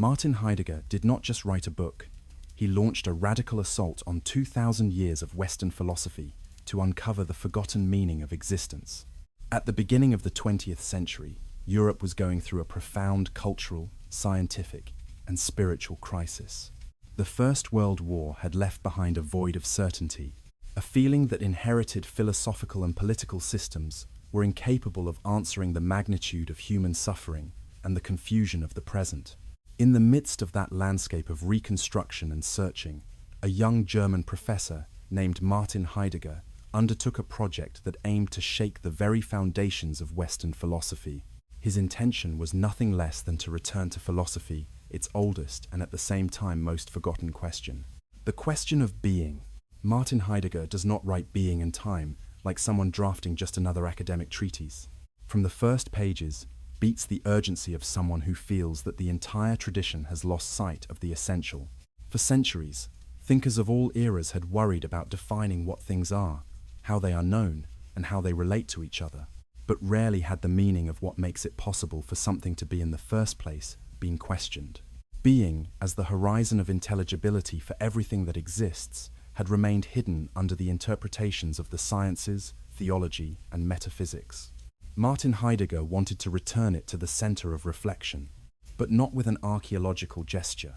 Martin Heidegger did not just write a book, he launched a radical assault on 2,000 years of Western philosophy to uncover the forgotten meaning of existence. At the beginning of the 20th century, Europe was going through a profound cultural, scientific, and spiritual crisis. The First World War had left behind a void of certainty, a feeling that inherited philosophical and political systems were incapable of answering the magnitude of human suffering and the confusion of the present. In the midst of that landscape of reconstruction and searching, a young German professor named Martin Heidegger undertook a project that aimed to shake the very foundations of Western philosophy. His intention was nothing less than to return to philosophy its oldest and at the same time most forgotten question. The question of being. Martin Heidegger does not write being and time like someone drafting just another academic treatise. From the first pages, beats the urgency of someone who feels that the entire tradition has lost sight of the essential. For centuries, thinkers of all eras had worried about defining what things are, how they are known, and how they relate to each other, but rarely had the meaning of what makes it possible for something to be in the first place been questioned. Being, as the horizon of intelligibility for everything that exists, had remained hidden under the interpretations of the sciences, theology, and metaphysics. Martin Heidegger wanted to return it to the center of reflection, but not with an archaeological gesture,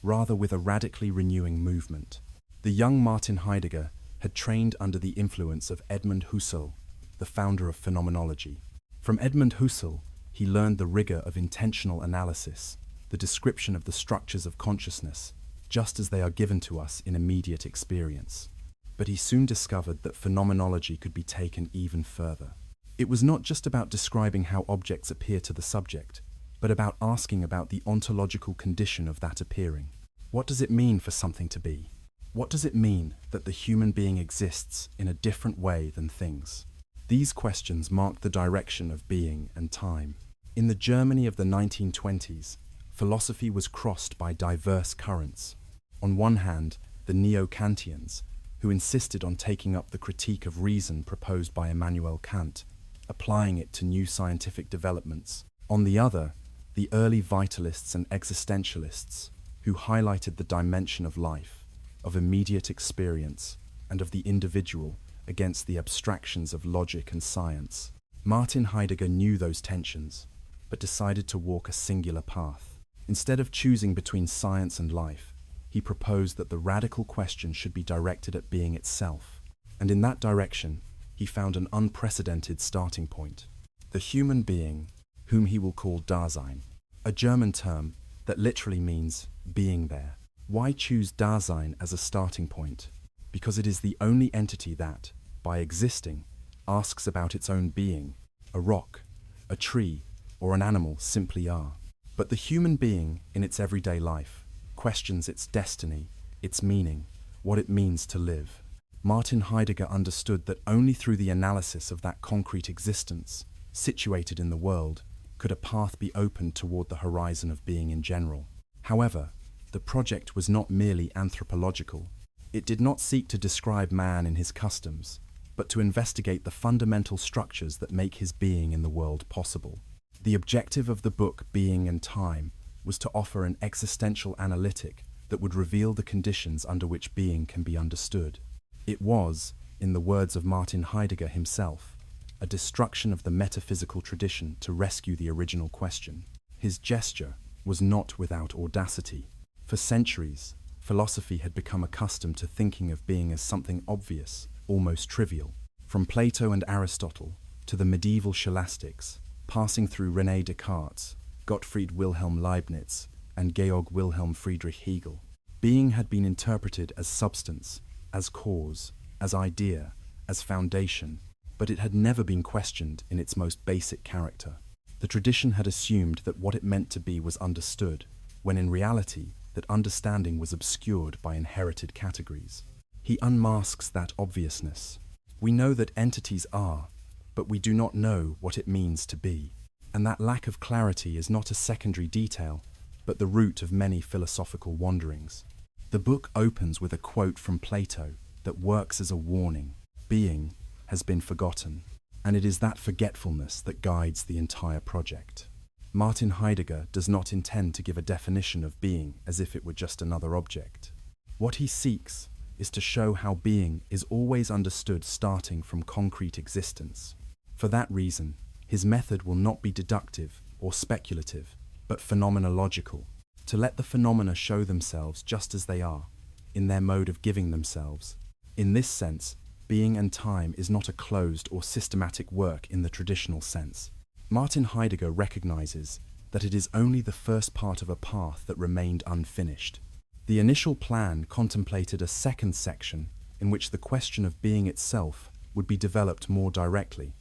rather with a radically renewing movement. The young Martin Heidegger had trained under the influence of Edmund Husserl, the founder of phenomenology. From Edmund Husserl, he learned the rigor of intentional analysis, the description of the structures of consciousness, just as they are given to us in immediate experience. But he soon discovered that phenomenology could be taken even further. It was not just about describing how objects appear to the subject, but about asking about the ontological condition of that appearing. What does it mean for something to be? What does it mean that the human being exists in a different way than things? These questions marked the direction of being and time. In the Germany of the 1920s, philosophy was crossed by diverse currents. On one hand, the neo-Kantians, who insisted on taking up the critique of reason proposed by Immanuel Kant, applying it to new scientific developments. On the other, the early vitalists and existentialists, who highlighted the dimension of life, of immediate experience, and of the individual against the abstractions of logic and science. Martin Heidegger knew those tensions, but decided to walk a singular path. Instead of choosing between science and life, he proposed that the radical question should be directed at being itself, and in that direction, he found an unprecedented starting point. The human being, whom he will call Dasein, a German term that literally means being there. Why choose Dasein as a starting point? Because it is the only entity that, by existing, asks about its own being. A rock, a tree, or an animal simply are. But the human being, in its everyday life, questions its destiny, its meaning, what it means to live. Martin Heidegger understood that only through the analysis of that concrete existence, situated in the world, could a path be opened toward the horizon of being in general. However, the project was not merely anthropological. It did not seek to describe man in his customs, but to investigate the fundamental structures that make his being in the world possible. The objective of the book, Being and Time, was to offer an existential analytic that would reveal the conditions under which being can be understood. It was, in the words of Martin Heidegger himself, a destruction of the metaphysical tradition to rescue the original question. His gesture was not without audacity. For centuries, philosophy had become accustomed to thinking of being as something obvious, almost trivial. From Plato and Aristotle to the medieval scholastics, passing through René Descartes, Gottfried Wilhelm Leibniz, and Georg Wilhelm Friedrich Hegel, being had been interpreted as substance, as cause, as idea, as foundation, but it had never been questioned in its most basic character. The tradition had assumed that what it meant to be was understood, when in reality, that understanding was obscured by inherited categories. He unmasks that obviousness. We know that entities are, but we do not know what it means to be. And that lack of clarity is not a secondary detail, but the root of many philosophical wanderings. The book opens with a quote from Plato that works as a warning. Being has been forgotten, and it is that forgetfulness that guides the entire project. Martin Heidegger does not intend to give a definition of being as if it were just another object. What he seeks is to show how being is always understood starting from concrete existence. For that reason, his method will not be deductive or speculative, but phenomenological, to let the phenomena show themselves just as they are, in their mode of giving themselves. In this sense, being and time is not a closed or systematic work in the traditional sense. Martin Heidegger recognizes that it is only the first part of a path that remained unfinished. The initial plan contemplated a second section in which the question of being itself would be developed more directly,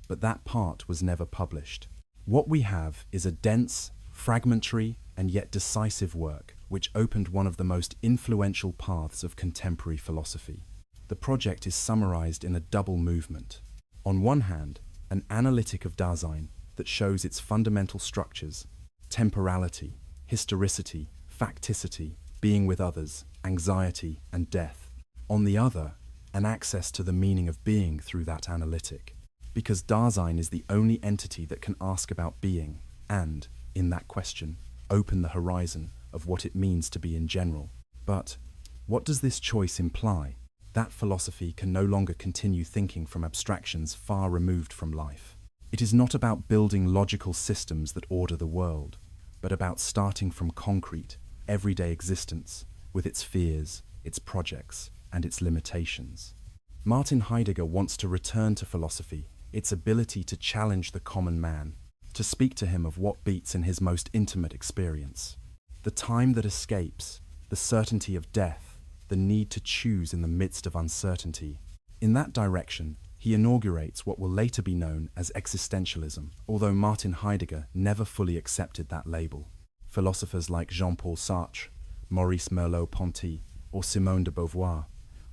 but that part was never published. What we have is a dense, fragmentary, and yet decisive work which opened one of the most influential paths of contemporary philosophy. The project is summarized in a double movement. On one hand, an analytic of Dasein that shows its fundamental structures: temporality, historicity, facticity, being with others, anxiety, and death. On the other, an access to the meaning of being through that analytic. Because Dasein is the only entity that can ask about being and, in that question, open the horizon of what it means to be in general. But what does this choice imply? That philosophy can no longer continue thinking from abstractions far removed from life. It is not about building logical systems that order the world, but about starting from concrete, everyday existence with its fears, its projects, and its limitations. Martin Heidegger wants to return to philosophy its ability to challenge the common man, to speak to him of what beats in his most intimate experience. The time that escapes, the certainty of death, the need to choose in the midst of uncertainty. In that direction, he inaugurates what will later be known as existentialism, although Martin Heidegger never fully accepted that label. Philosophers like Jean-Paul Sartre, Maurice Merleau-Ponty, or Simone de Beauvoir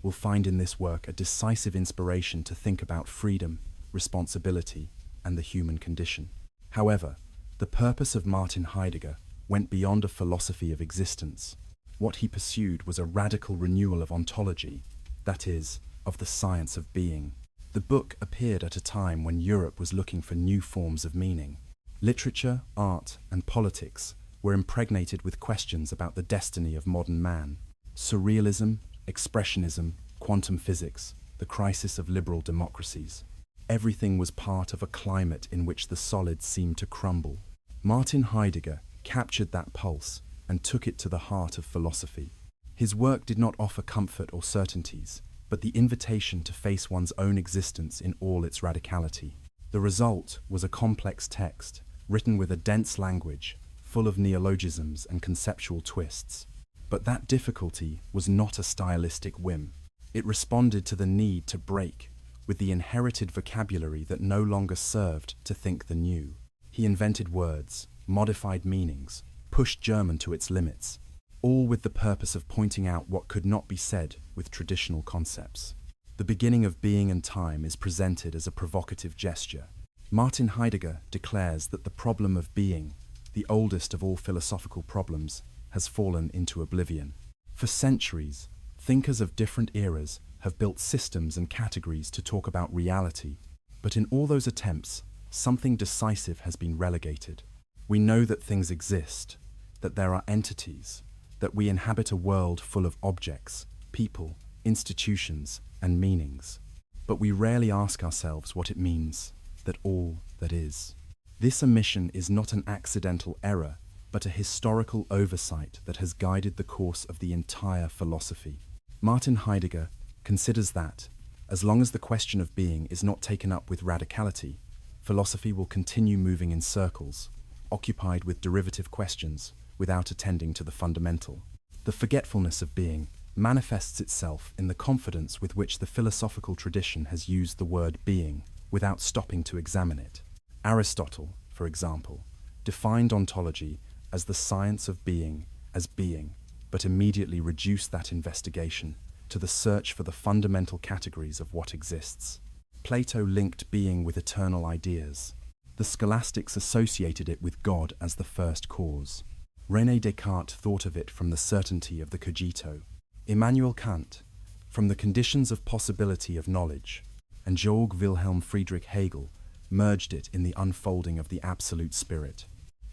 will find in this work a decisive inspiration to think about freedom, responsibility, and the human condition. However, the purpose of Martin Heidegger went beyond a philosophy of existence. What he pursued was a radical renewal of ontology, that is, of the science of being. The book appeared at a time when Europe was looking for new forms of meaning. Literature, art, and politics were impregnated with questions about the destiny of modern man. Surrealism, expressionism, quantum physics, the crisis of liberal democracies. Everything was part of a climate in which the solid seemed to crumble. Martin Heidegger captured that pulse and took it to the heart of philosophy. His work did not offer comfort or certainties, but the invitation to face one's own existence in all its radicality. The result was a complex text, written with a dense language, full of neologisms and conceptual twists. But that difficulty was not a stylistic whim. It responded to the need to break with the inherited vocabulary that no longer served to think the new. He invented words, modified meanings, pushed German to its limits, all with the purpose of pointing out what could not be said with traditional concepts. The beginning of being and time is presented as a provocative gesture. Martin Heidegger declares that the problem of being, the oldest of all philosophical problems, has fallen into oblivion. For centuries, thinkers of different eras have built systems and categories to talk about reality, but in all those attempts, something decisive has been relegated. We know that things exist, that there are entities, that we inhabit a world full of objects, people, institutions, and meanings, but we rarely ask ourselves what it means, that all that is. This omission is not an accidental error, but a historical oversight that has guided the course of the entire philosophy. Martin Heidegger considers that, as long as the question of being is not taken up with radicality, philosophy will continue moving in circles, occupied with derivative questions, without attending to the fundamental. The forgetfulness of being manifests itself in the confidence with which the philosophical tradition has used the word being, without stopping to examine it. Aristotle, for example, defined ontology as the science of being as being, but immediately reduced that investigation to the search for the fundamental categories of what exists. Plato linked being with eternal ideas. The scholastics associated it with God as the first cause. René Descartes thought of it from the certainty of the cogito. Immanuel Kant, from the conditions of possibility of knowledge, and Georg Wilhelm Friedrich Hegel merged it in the unfolding of the absolute spirit.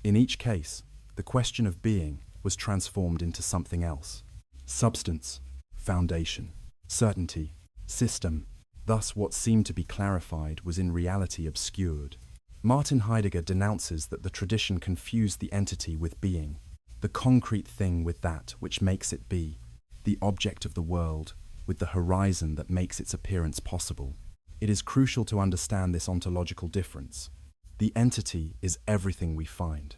In each case, the question of being was transformed into something else. Substance, foundation, certainty, system. Thus, what seemed to be clarified was in reality obscured. Martin Heidegger denounces that the tradition confused the entity with being, the concrete thing with that which makes it be, the object of the world with the horizon that makes its appearance possible. It is crucial to understand this ontological difference. The entity is everything we find: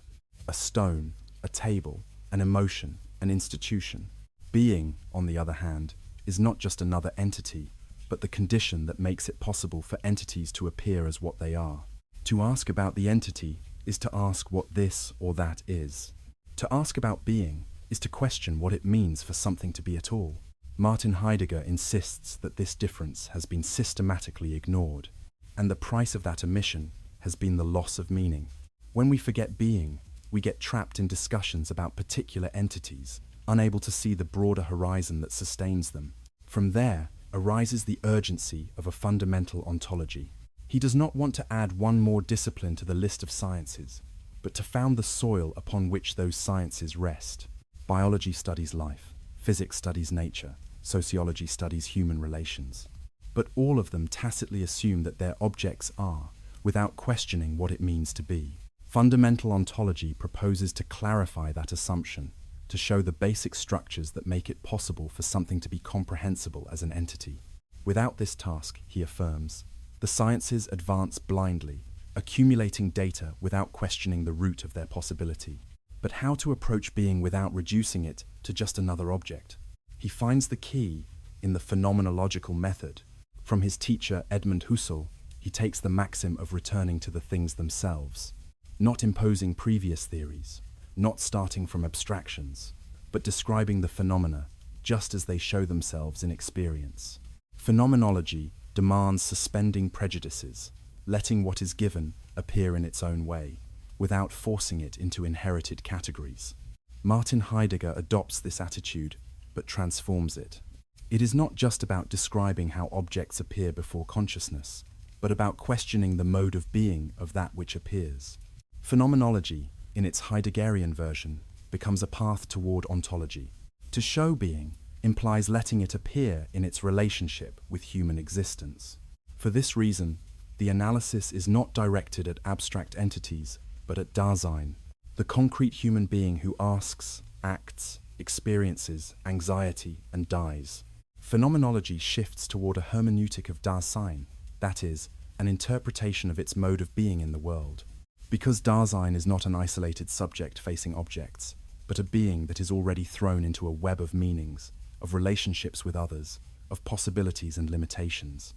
a stone, a table, an emotion, an institution. Being, on the other hand, is not just another entity, but the condition that makes it possible for entities to appear as what they are. To ask about the entity is to ask what this or that is. To ask about being is to question what it means for something to be at all. Martin Heidegger insists that this difference has been systematically ignored, and the price of that omission has been the loss of meaning. When we forget being, we get trapped in discussions about particular entities, unable to see the broader horizon that sustains them. From there arises the urgency of a fundamental ontology. He does not want to add one more discipline to the list of sciences, but to found the soil upon which those sciences rest. Biology studies life, physics studies nature, sociology studies human relations. But all of them tacitly assume that their objects are, without questioning what it means to be. Fundamental ontology proposes to clarify that assumption, to show the basic structures that make it possible for something to be comprehensible as an entity. Without this task, he affirms, the sciences advance blindly, accumulating data without questioning the root of their possibility. But how to approach being without reducing it to just another object? He finds the key in the phenomenological method. From his teacher Edmund Husserl, he takes the maxim of returning to the things themselves, not imposing previous theories, not starting from abstractions, but describing the phenomena just as they show themselves in experience. Phenomenology demands suspending prejudices, letting what is given appear in its own way, without forcing it into inherited categories. Martin Heidegger adopts this attitude, but transforms it. It is not just about describing how objects appear before consciousness, but about questioning the mode of being of that which appears. Phenomenology, in its Heideggerian version, becomes a path toward ontology. To show being implies letting it appear in its relationship with human existence. For this reason, the analysis is not directed at abstract entities, but at Dasein, the concrete human being who asks, acts, experiences anxiety, and dies. Phenomenology shifts toward a hermeneutic of Dasein, that is, an interpretation of its mode of being in the world. Because Dasein is not an isolated subject facing objects, but a being that is already thrown into a web of meanings, of relationships with others, of possibilities and limitations.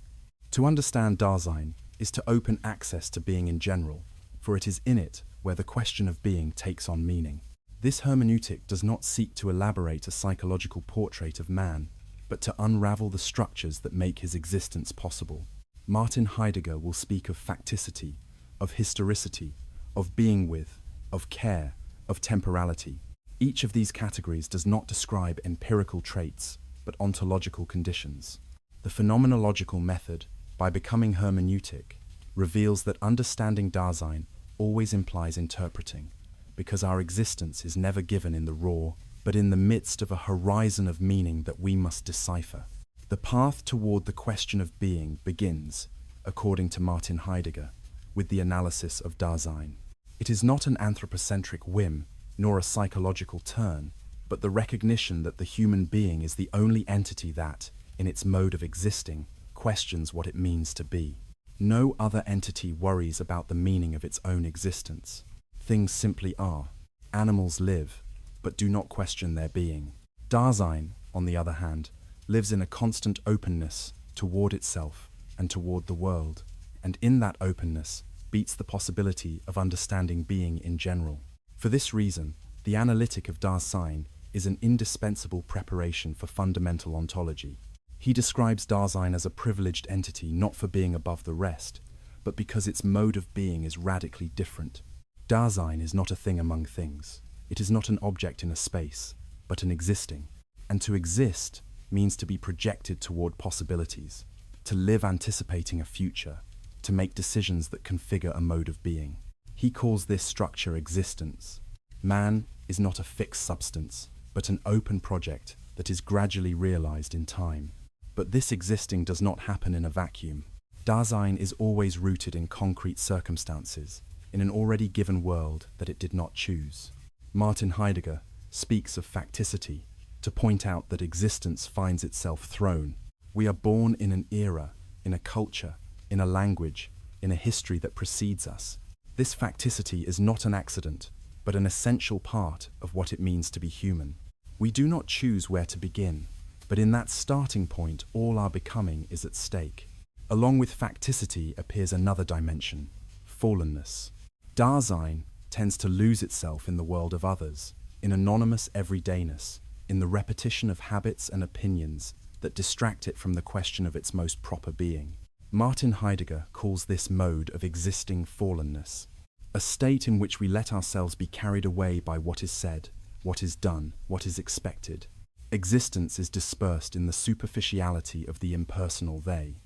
To understand Dasein is to open access to being in general, for it is in it where the question of being takes on meaning. This hermeneutic does not seek to elaborate a psychological portrait of man, but to unravel the structures that make his existence possible. Martin Heidegger will speak of facticity, of historicity, of being with, of care, of temporality. Each of these categories does not describe empirical traits, but ontological conditions. The phenomenological method, by becoming hermeneutic, reveals that understanding Dasein always implies interpreting, because our existence is never given in the raw, but in the midst of a horizon of meaning that we must decipher. The path toward the question of being begins, according to Martin Heidegger, with the analysis of Dasein. It is not an anthropocentric whim, nor a psychological turn, but the recognition that the human being is the only entity that, in its mode of existing, questions what it means to be. No other entity worries about the meaning of its own existence. Things simply are. Animals live, but do not question their being. Dasein, on the other hand, lives in a constant openness toward itself and toward the world, and in that openness beats the possibility of understanding being in general. For this reason, the analytic of Dasein is an indispensable preparation for fundamental ontology. He describes Dasein as a privileged entity not for being above the rest, but because its mode of being is radically different. Dasein is not a thing among things. It is not an object in a space, but an existing. And to exist means to be projected toward possibilities, to live anticipating a future, to make decisions that configure a mode of being. He calls this structure existence. Man is not a fixed substance, but an open project that is gradually realized in time. But this existing does not happen in a vacuum. Dasein is always rooted in concrete circumstances, in an already given world that it did not choose. Martin Heidegger speaks of facticity to point out that existence finds itself thrown. We are born in an era, in a culture, in a language, in a history that precedes us. This facticity is not an accident, but an essential part of what it means to be human. We do not choose where to begin, but in that starting point all our becoming is at stake. Along with facticity appears another dimension, fallenness. Dasein tends to lose itself in the world of others, in anonymous everydayness, in the repetition of habits and opinions that distract it from the question of its most proper being. Martin Heidegger calls this mode of existing fallenness, a state in which we let ourselves be carried away by what is said, what is done, what is expected. Existence is dispersed in the superficiality of the impersonal they,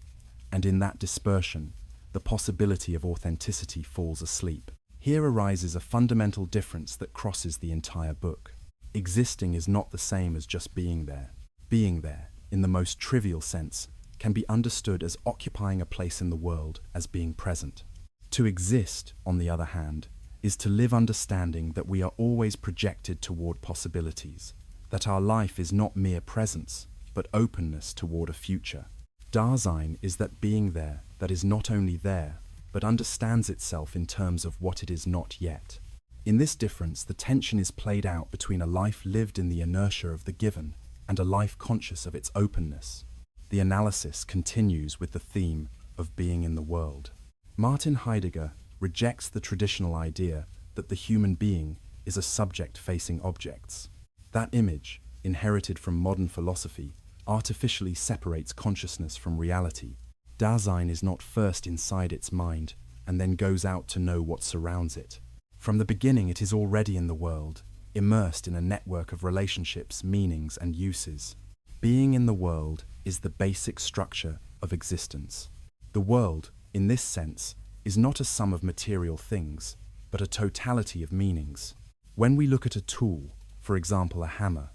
and in that dispersion, the possibility of authenticity falls asleep. Here arises a fundamental difference that crosses the entire book. Existing is not the same as just being there. Being there, in the most trivial sense, can be understood as occupying a place in the world, as being present. To exist, on the other hand, is to live understanding that we are always projected toward possibilities, that our life is not mere presence, but openness toward a future. Dasein is that being there that is not only there, but understands itself in terms of what it is not yet. In this difference, the tension is played out between a life lived in the inertia of the given and a life conscious of its openness. The analysis continues with the theme of being in the world. Martin Heidegger rejects the traditional idea that the human being is a subject facing objects. That image, inherited from modern philosophy, artificially separates consciousness from reality. Dasein is not first inside its mind and then goes out to know what surrounds it. From the beginning it is already in the world, immersed in a network of relationships, meanings, and uses. Being in the world is the basic structure of existence. The world, in this sense, is not a sum of material things, but a totality of meanings. When we look at a tool, for example a hammer,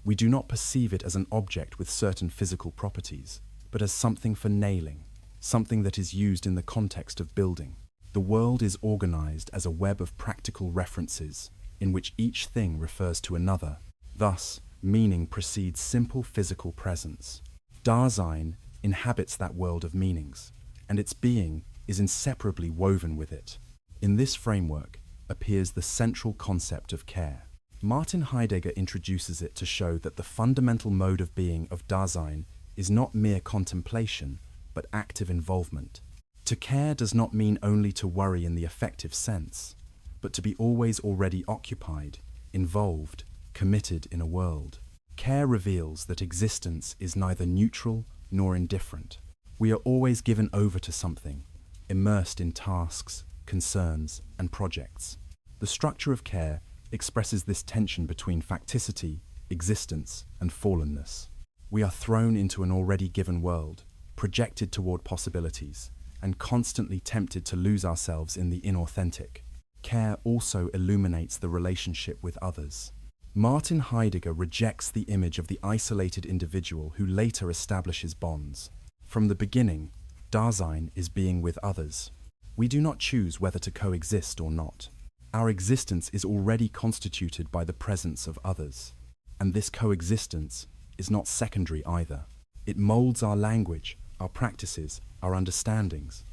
we do not perceive it as an object with certain physical properties, but as something for nailing, something that is used in the context of building. The world is organized as a web of practical references, in which each thing refers to another. Thus, meaning precedes simple physical presence. Dasein inhabits that world of meanings, and its being is inseparably woven with it. In this framework appears the central concept of care. Martin Heidegger introduces it to show that the fundamental mode of being of Dasein is not mere contemplation, but active involvement. To care does not mean only to worry in the affective sense, but to be always already occupied, involved, committed in a world. Care reveals that existence is neither neutral nor indifferent. We are always given over to something, immersed in tasks, concerns, and projects. The structure of care expresses this tension between facticity, existence, and fallenness. We are thrown into an already given world, projected toward possibilities, and constantly tempted to lose ourselves in the inauthentic. Care also illuminates the relationship with others. Martin Heidegger rejects the image of the isolated individual who later establishes bonds. From the beginning, Dasein is being with others. We do not choose whether to coexist or not. Our existence is already constituted by the presence of others, and this coexistence is not secondary either. It molds our language, our practices, our understandings.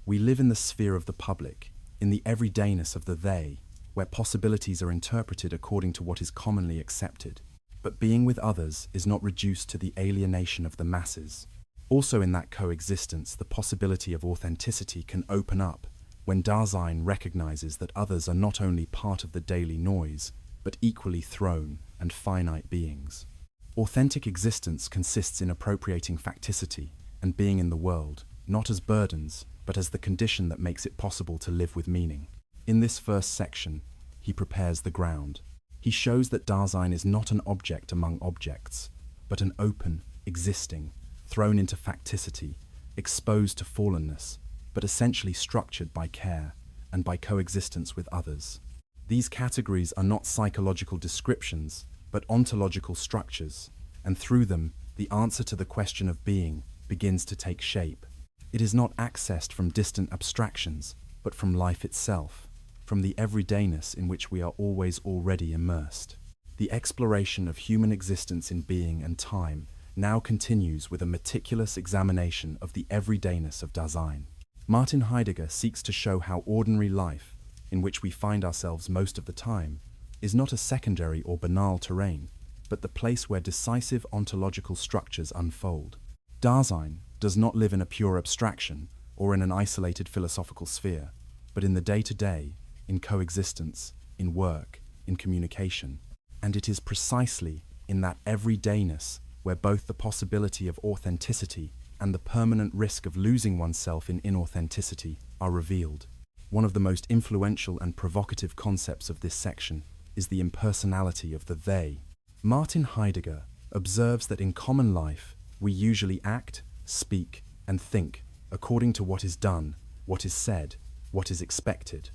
We live in the sphere of the public, in the everydayness of the they, where possibilities are interpreted according to what is commonly accepted. But being with others is not reduced to the alienation of the masses. Also in that coexistence, the possibility of authenticity can open up when Dasein recognizes that others are not only part of the daily noise, but equally thrown and finite beings. Authentic existence consists in appropriating facticity and being in the world, not as burdens, but as the condition that makes it possible to live with meaning. In this first section, he prepares the ground. He shows that Dasein is not an object among objects, but an open, existing, thrown into facticity, exposed to fallenness, but essentially structured by care, and by coexistence with others. These categories are not psychological descriptions, but ontological structures, and through them, the answer to the question of being begins to take shape. It is not accessed from distant abstractions, but from life itself, from the everydayness in which we are always already immersed. The exploration of human existence in being and time now continues with a meticulous examination of the everydayness of Dasein. Martin Heidegger seeks to show how ordinary life, in which we find ourselves most of the time, is not a secondary or banal terrain, but the place where decisive ontological structures unfold. Dasein does not live in a pure abstraction or in an isolated philosophical sphere, but in the day-to-day, in coexistence, in work, in communication. And it is precisely in that everydayness where both the possibility of authenticity and the permanent risk of losing oneself in inauthenticity are revealed. One of the most influential and provocative concepts of this section is the impersonality of the they. Martin Heidegger observes that in common life, we usually act, speak, and think according to what is done, what is said, what is expected.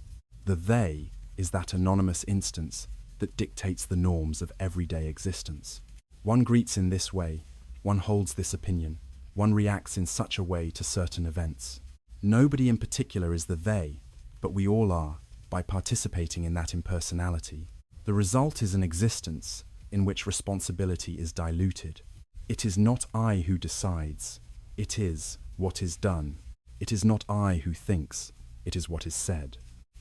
The they is that anonymous instance that dictates the norms of everyday existence. One greets in this way, one holds this opinion, one reacts in such a way to certain events. Nobody in particular is the they, but we all are, by participating in that impersonality. The result is an existence in which responsibility is diluted. It is not I who decides, it is what is done. It is not I who thinks, it is what is said.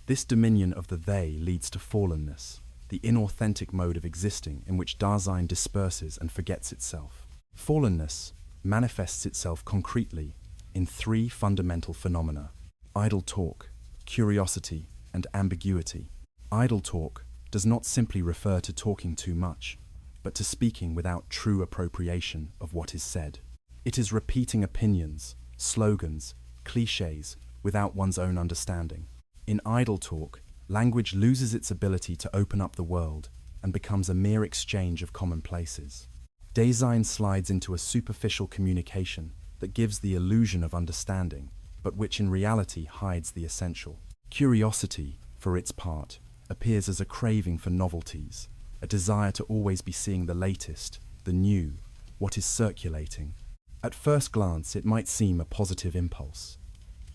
This dominion of the they leads to fallenness, the inauthentic mode of existing in which Dasein disperses and forgets itself. Fallenness manifests itself concretely in three fundamental phenomena: idle talk, curiosity, and ambiguity. Idle talk does not simply refer to talking too much, but to speaking without true appropriation of what is said. It is repeating opinions, slogans, clichés without one's own understanding. In idle talk, language loses its ability to open up the world and becomes a mere exchange of commonplaces. Dasein slides into a superficial communication that gives the illusion of understanding, but which in reality hides the essential. Curiosity, for its part, appears as a craving for novelties, a desire to always be seeing the latest, the new, what is circulating. At first glance, it might seem a positive impulse.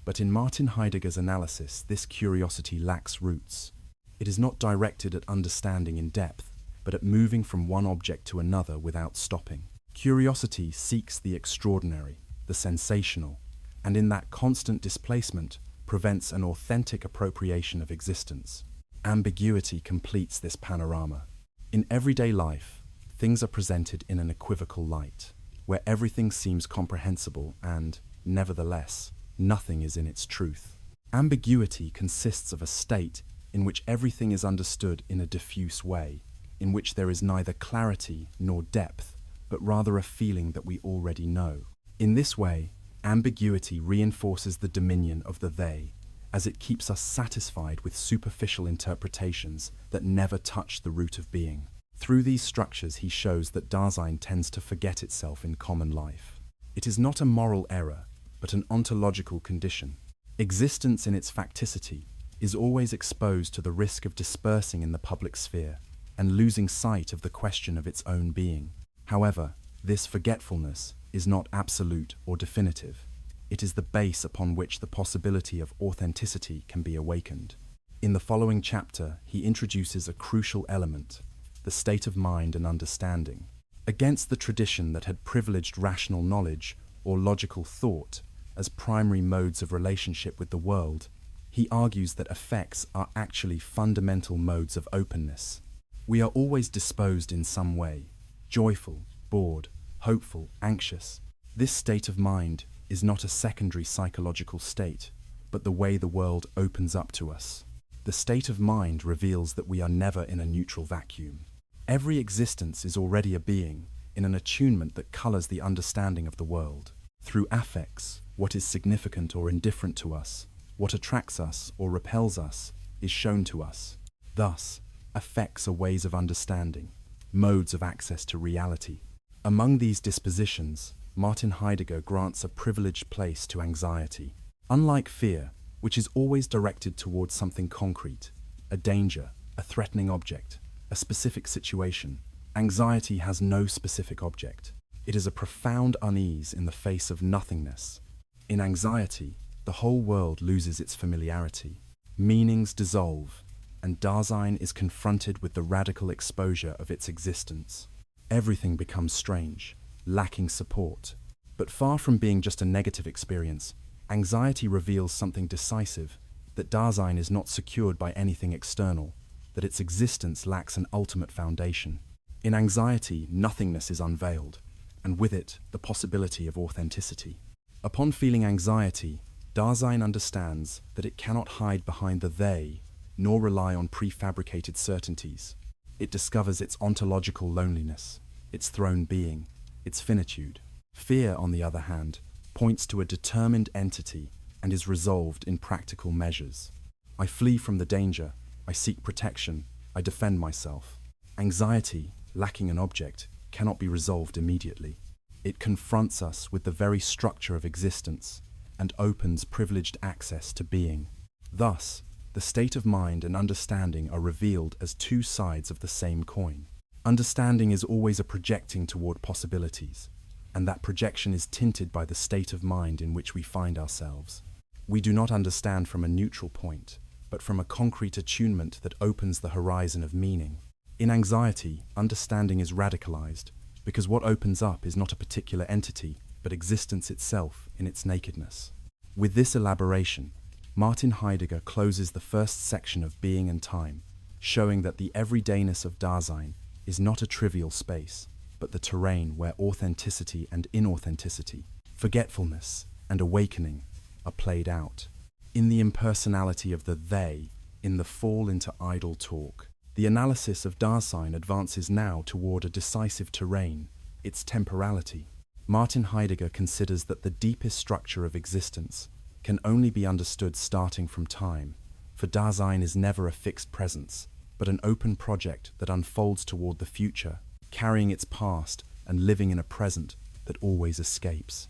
But in Martin Heidegger's analysis, this curiosity lacks roots. It is not directed at understanding in depth, but at moving from one object to another without stopping. Curiosity seeks the extraordinary, the sensational, and in that constant displacement prevents an authentic appropriation of existence. Ambiguity completes this panorama. In everyday life, things are presented in an equivocal light, where everything seems comprehensible and, nevertheless, nothing is in its truth. Ambiguity consists of a state in which everything is understood in a diffuse way, in which there is neither clarity nor depth, but rather a feeling that we already know. In this way, ambiguity reinforces the dominion of the they, as it keeps us satisfied with superficial interpretations that never touch the root of being. Through these structures, he shows that Dasein tends to forget itself in common life. It is not a moral error, but an ontological condition. Existence in its facticity is always exposed to the risk of dispersing in the public sphere and losing sight of the question of its own being. However, this forgetfulness is not absolute or definitive. It is the base upon which the possibility of authenticity can be awakened. In the following chapter, he introduces a crucial element, the state of mind and understanding. Against the tradition that had privileged rational knowledge or logical thought as primary modes of relationship with the world, he argues that affects are actually fundamental modes of openness. We are always disposed in some way, joyful, bored, hopeful, anxious. This state of mind is not a secondary psychological state, but the way the world opens up to us. The state of mind reveals that we are never in a neutral vacuum. Every existence is already a being in an attunement that colors the understanding of the world. Through affects, what is significant or indifferent to us, what attracts us or repels us, is shown to us. Thus, affects are ways of understanding, modes of access to reality. Among these dispositions, Martin Heidegger grants a privileged place to anxiety. Unlike fear, which is always directed towards something concrete, a danger, a threatening object, a specific situation. Anxiety has no specific object. It is a profound unease in the face of nothingness. In anxiety, the whole world loses its familiarity. Meanings dissolve, and Dasein is confronted with the radical exposure of its existence. Everything becomes strange, lacking support. But far from being just a negative experience, anxiety reveals something decisive, that Dasein is not secured by anything external, that its existence lacks an ultimate foundation. In anxiety, nothingness is unveiled, and with it, the possibility of authenticity. Upon feeling anxiety, Dasein understands that it cannot hide behind the they, nor rely on prefabricated certainties. It discovers its ontological loneliness, its thrown being, its finitude. Fear, on the other hand, points to a determined entity and is resolved in practical measures. I flee from the danger, I seek protection, I defend myself. Anxiety, lacking an object, cannot be resolved immediately. It confronts us with the very structure of existence and opens privileged access to being. Thus, the state of mind and understanding are revealed as two sides of the same coin. Understanding is always a projecting toward possibilities, and that projection is tinted by the state of mind in which we find ourselves. We do not understand from a neutral point, but from a concrete attunement that opens the horizon of meaning. In anxiety, understanding is radicalized, because what opens up is not a particular entity, but existence itself in its nakedness. With this elaboration, Martin Heidegger closes the first section of Being and Time, showing that the everydayness of Dasein is not a trivial space, but the terrain where authenticity and inauthenticity, forgetfulness and awakening are played out. In the impersonality of the they, in the fall into idle talk, the analysis of Dasein advances now toward a decisive terrain, its temporality. Martin Heidegger considers that the deepest structure of existence can only be understood starting from time, for Dasein is never a fixed presence, but an open project that unfolds toward the future, carrying its past and living in a present that always escapes.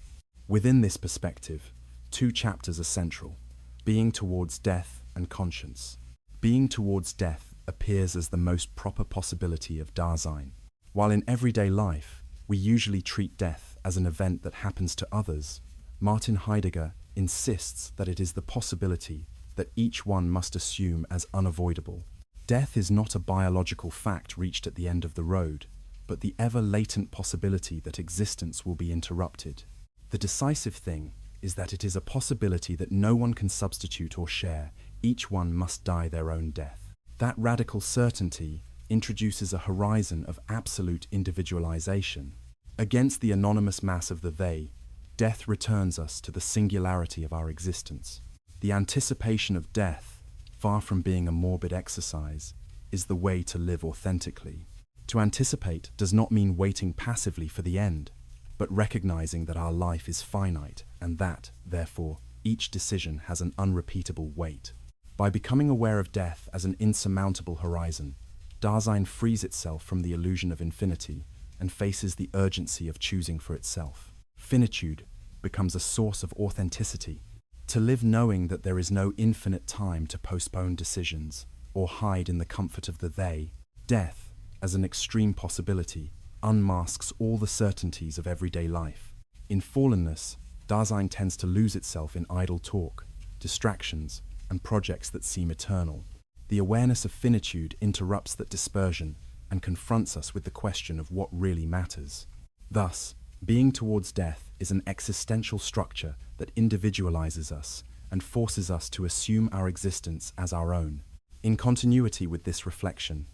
Within this perspective, two chapters are central: Being towards death and conscience. Being towards death appears as the most proper possibility of Dasein. While in everyday life, we usually treat death as an event that happens to others, Martin Heidegger insists that it is the possibility that each one must assume as unavoidable. Death is not a biological fact reached at the end of the road, but the ever-latent possibility that existence will be interrupted. The decisive thing is that it is a possibility that no one can substitute or share. Each one must die their own death. That radical certainty introduces a horizon of absolute individualization. Against the anonymous mass of the they, death returns us to the singularity of our existence. The anticipation of death, far from being a morbid exercise, is the way to live authentically. To anticipate does not mean waiting passively for the end, but recognizing that our life is finite and that, therefore, each decision has an unrepeatable weight. By becoming aware of death as an insurmountable horizon, Dasein frees itself from the illusion of infinity and faces the urgency of choosing for itself. Finitude becomes a source of authenticity. To live knowing that there is no infinite time to postpone decisions or hide in the comfort of the they, death, as an extreme possibility, unmasks all the certainties of everyday life. In fallenness, Dasein tends to lose itself in idle talk, distractions, and projects that seem eternal. The awareness of finitude interrupts that dispersion and confronts us with the question of what really matters. Thus, being towards death is an existential structure that individualizes us and forces us to assume our existence as our own. In continuity with this reflection,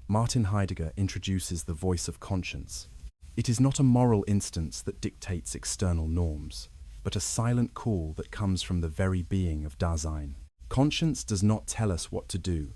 Martin Heidegger introduces the voice of conscience. It is not a moral instance that dictates external norms, but a silent call that comes from the very being of Dasein. Conscience does not tell us what to do,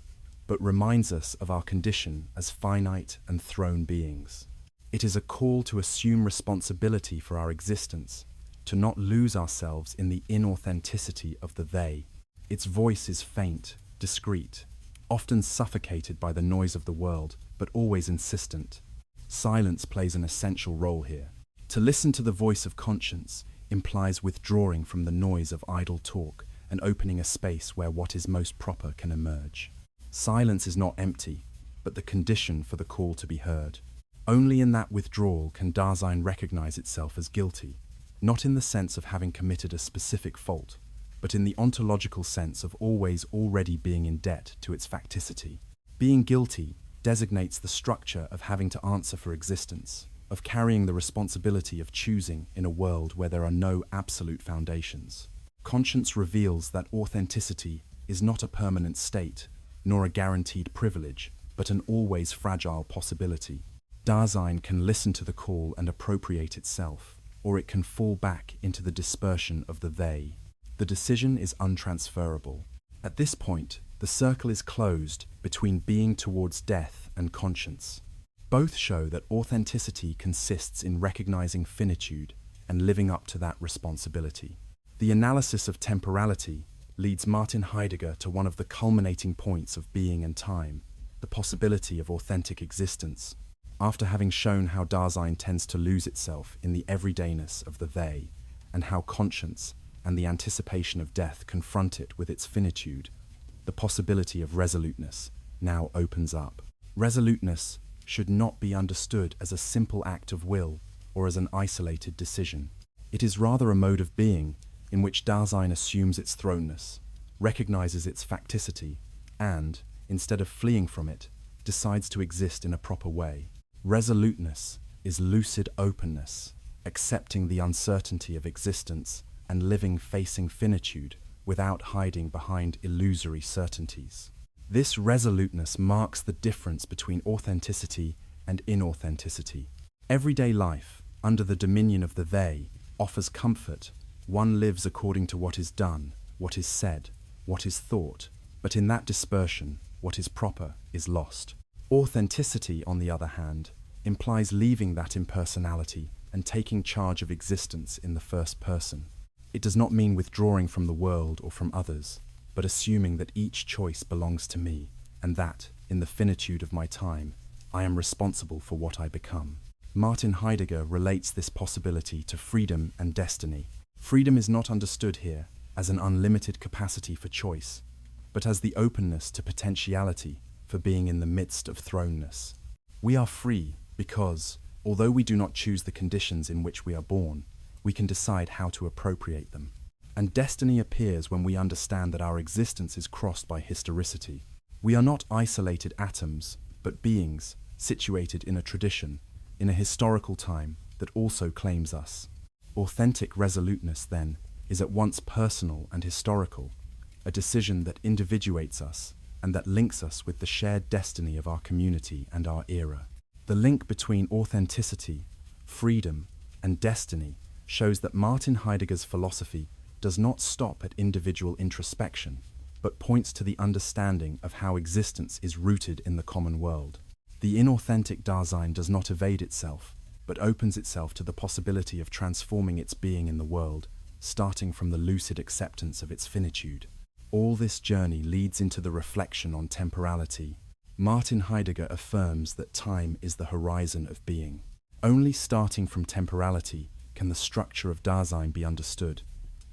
but reminds us of our condition as finite and thrown beings. It is a call to assume responsibility for our existence, to not lose ourselves in the inauthenticity of the they. Its voice is faint, discreet, often suffocated by the noise of the world, but always insistent. Silence plays an essential role here. To listen to the voice of conscience implies withdrawing from the noise of idle talk and opening a space where what is most proper can emerge. Silence is not empty, but the condition for the call to be heard. Only in that withdrawal can Dasein recognize itself as guilty, not in the sense of having committed a specific fault, but in the ontological sense of always already being in debt to its facticity. Being guilty designates the structure of having to answer for existence, of carrying the responsibility of choosing in a world where there are no absolute foundations. Conscience reveals that authenticity is not a permanent state, nor a guaranteed privilege, but an always fragile possibility. Dasein can listen to the call and appropriate itself, or it can fall back into the dispersion of the they. The decision is untransferable. At this point, the circle is closed between being towards death and conscience. Both show that authenticity consists in recognizing finitude and living up to that responsibility. The analysis of temporality leads Martin Heidegger to one of the culminating points of being and time, the possibility of authentic existence. After having shown how Dasein tends to lose itself in the everydayness of the they, and how conscience and the anticipation of death confront it with its finitude, the possibility of resoluteness now opens up. Resoluteness should not be understood as a simple act of will or as an isolated decision. It is rather a mode of being in which Dasein assumes its thrownness, recognizes its facticity, and, instead of fleeing from it, decides to exist in a proper way. Resoluteness is lucid openness, accepting the uncertainty of existence and living facing finitude without hiding behind illusory certainties. This resoluteness marks the difference between authenticity and inauthenticity. Everyday life, under the dominion of the they, offers comfort. One lives according to what is done, what is said, what is thought, but in that dispersion, what is proper is lost. Authenticity, on the other hand, implies leaving that impersonality and taking charge of existence in the first person. It does not mean withdrawing from the world or from others, but assuming that each choice belongs to me, and that, in the finitude of my time, I am responsible for what I become. Martin Heidegger relates this possibility to freedom and destiny. Freedom is not understood here as an unlimited capacity for choice, but as the openness to potentiality for being in the midst of thrownness. We are free because, although we do not choose the conditions in which we are born, we can decide how to appropriate them. And destiny appears when we understand that our existence is crossed by historicity. We are not isolated atoms, but beings situated in a tradition, in a historical time that also claims us. Authentic resoluteness, then, is at once personal and historical, a decision that individuates us and that links us with the shared destiny of our community and our era. The link between authenticity, freedom, and destiny shows that Martin Heidegger's philosophy does not stop at individual introspection, but points to the understanding of how existence is rooted in the common world. The inauthentic Dasein does not evade itself, but opens itself to the possibility of transforming its being in the world, starting from the lucid acceptance of its finitude. All this journey leads into the reflection on temporality. Martin Heidegger affirms that time is the horizon of being. Only starting from temporality can the structure of Dasein be understood.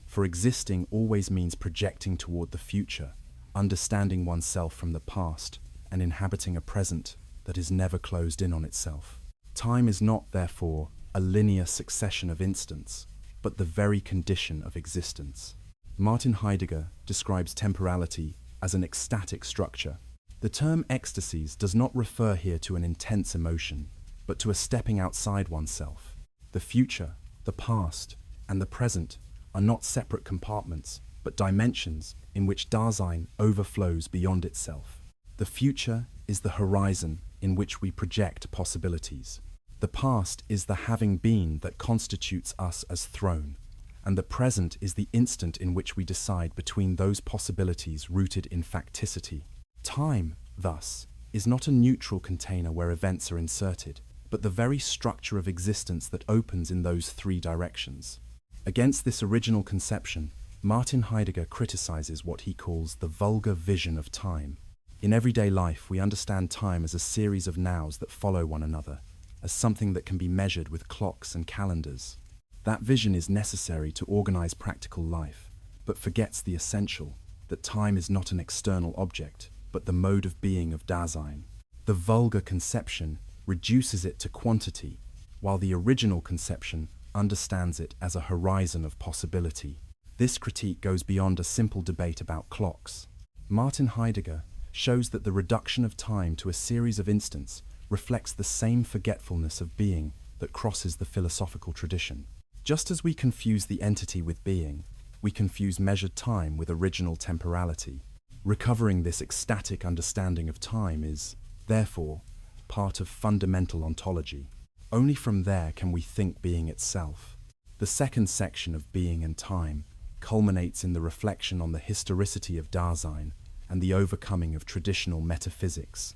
For existing always means projecting toward the future, understanding oneself from the past, and inhabiting a present that is never closed in on itself. Time is not, therefore, a linear succession of instants, but the very condition of existence. Martin Heidegger describes temporality as an ecstatic structure. The term ecstasies does not refer here to an intense emotion, but to a stepping outside oneself. The future, the past, and the present are not separate compartments, but dimensions in which Dasein overflows beyond itself. The future is the horizon in which we project possibilities. The past is the having been that constitutes us as throne, and the present is the instant in which we decide between those possibilities rooted in facticity. Time, thus, is not a neutral container where events are inserted, but the very structure of existence that opens in those three directions. Against this original conception, Martin Heidegger criticizes what he calls the vulgar vision of time. In everyday life, we understand time as a series of nows that follow one another, as something that can be measured with clocks and calendars. That vision is necessary to organize practical life, but forgets the essential, that time is not an external object, but the mode of being of Dasein. The vulgar conception reduces it to quantity, while the original conception understands it as a horizon of possibility. This critique goes beyond a simple debate about clocks. Martin Heidegger shows that the reduction of time to a series of instants reflects the same forgetfulness of being that crosses the philosophical tradition. Just as we confuse the entity with being, we confuse measured time with original temporality. Recovering this ecstatic understanding of time is, therefore, part of fundamental ontology. Only from there can we think being itself. The second section of Being and Time culminates in the reflection on the historicity of Dasein and the overcoming of traditional metaphysics,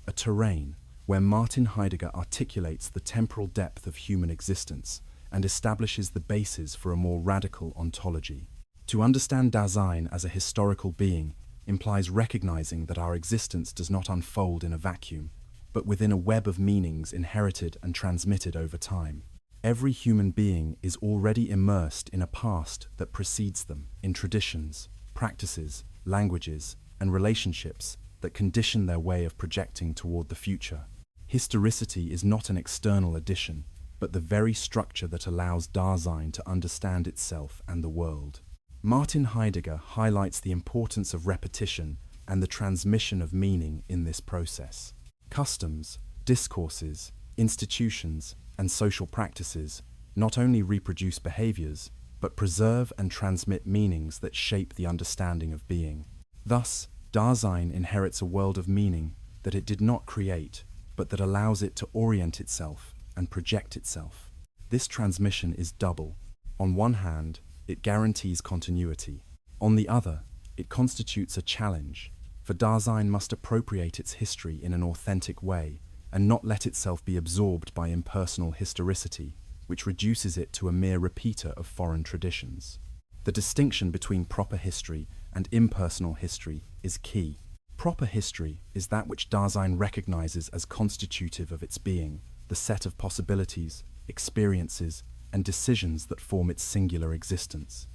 a terrain where Martin Heidegger articulates the temporal depth of human existence and establishes the basis for a more radical ontology. To understand Dasein as a historical being implies recognizing that our existence does not unfold in a vacuum, but within a web of meanings inherited and transmitted over time. Every human being is already immersed in a past that precedes them, in traditions, practices, languages, and relationships that condition their way of projecting toward the future. Historicity is not an external addition, but the very structure that allows Dasein to understand itself and the world. Martin Heidegger highlights the importance of repetition and the transmission of meaning in this process. Customs, discourses, institutions, and social practices not only reproduce behaviors, but preserve and transmit meanings that shape the understanding of being. Thus, Dasein inherits a world of meaning that it did not create, but that allows it to orient itself and project itself. This transmission is double. On one hand, it guarantees continuity. On the other, it constitutes a challenge, for Dasein must appropriate its history in an authentic way and not let itself be absorbed by impersonal historicity, which reduces it to a mere repeater of foreign traditions. The distinction between proper history and impersonal history is key. Proper history is that which Dasein recognizes as constitutive of its being, the set of possibilities, experiences, and decisions that form its singular existence.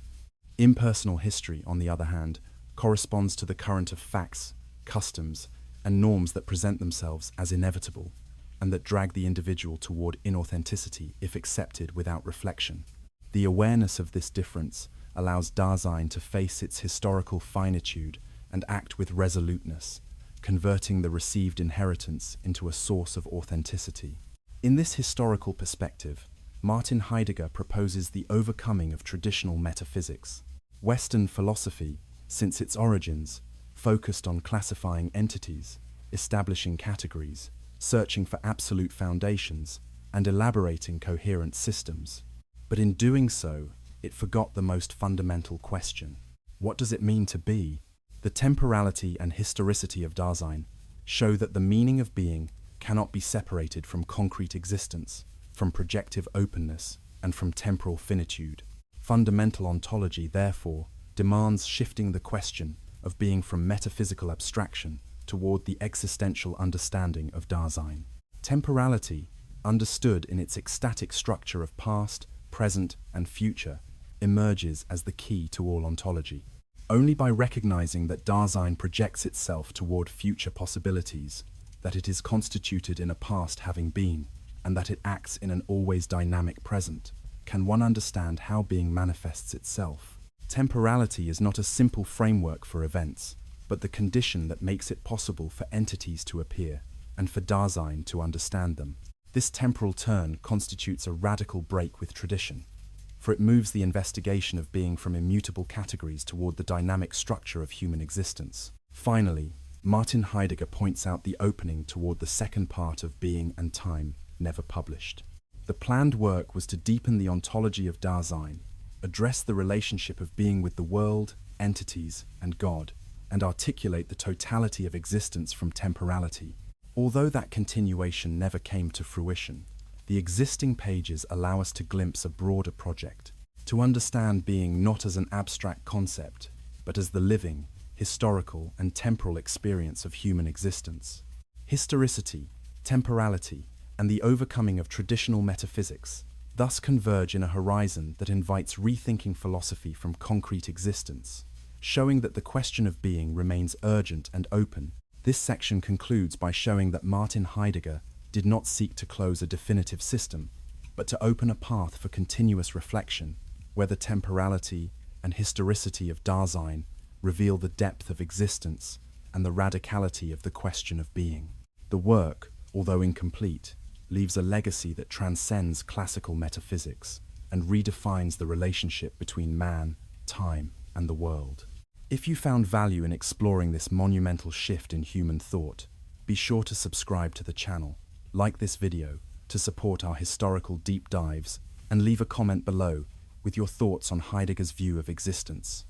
Impersonal history, on the other hand, corresponds to the current of facts, customs, and norms that present themselves as inevitable, and that drag the individual toward inauthenticity if accepted without reflection. The awareness of this difference allows Dasein to face its historical finitude and act with resoluteness, converting the received inheritance into a source of authenticity. In this historical perspective, Martin Heidegger proposes the overcoming of traditional metaphysics. Western philosophy, since its origins, focused on classifying entities, establishing categories, searching for absolute foundations, and elaborating coherent systems. But in doing so, it forgot the most fundamental question. What does it mean to be? The temporality and historicity of Dasein show that the meaning of being cannot be separated from concrete existence, from projective openness, and from temporal finitude. Fundamental ontology, therefore, demands shifting the question of being from metaphysical abstraction toward the existential understanding of Dasein. Temporality, understood in its ecstatic structure of past, present, and future, emerges as the key to all ontology. Only by recognizing that Dasein projects itself toward future possibilities, that it is constituted in a past having been, and that it acts in an always dynamic present, can one understand how being manifests itself. Temporality is not a simple framework for events, but the condition that makes it possible for entities to appear, and for Dasein to understand them. This temporal turn constitutes a radical break with tradition, for it moves the investigation of being from immutable categories toward the dynamic structure of human existence. Finally, Martin Heidegger points out the opening toward the second part of Being and Time, never published. The planned work was to deepen the ontology of Dasein, address the relationship of being with the world, entities, and God, and articulate the totality of existence from temporality. Although that continuation never came to fruition, the existing pages allow us to glimpse a broader project, to understand being not as an abstract concept, but as the living, historical, and temporal experience of human existence. Historicity, temporality, and the overcoming of traditional metaphysics thus converge in a horizon that invites rethinking philosophy from concrete existence. Showing that the question of being remains urgent and open, this section concludes by showing that Martin Heidegger did not seek to close a definitive system, but to open a path for continuous reflection, where the temporality and historicity of Dasein reveal the depth of existence and the radicality of the question of being. The work, although incomplete, leaves a legacy that transcends classical metaphysics and redefines the relationship between man, time, and the world. If you found value in exploring this monumental shift in human thought, be sure to subscribe to the channel, like this video to support our historical deep dives, and leave a comment below with your thoughts on Heidegger's view of existence.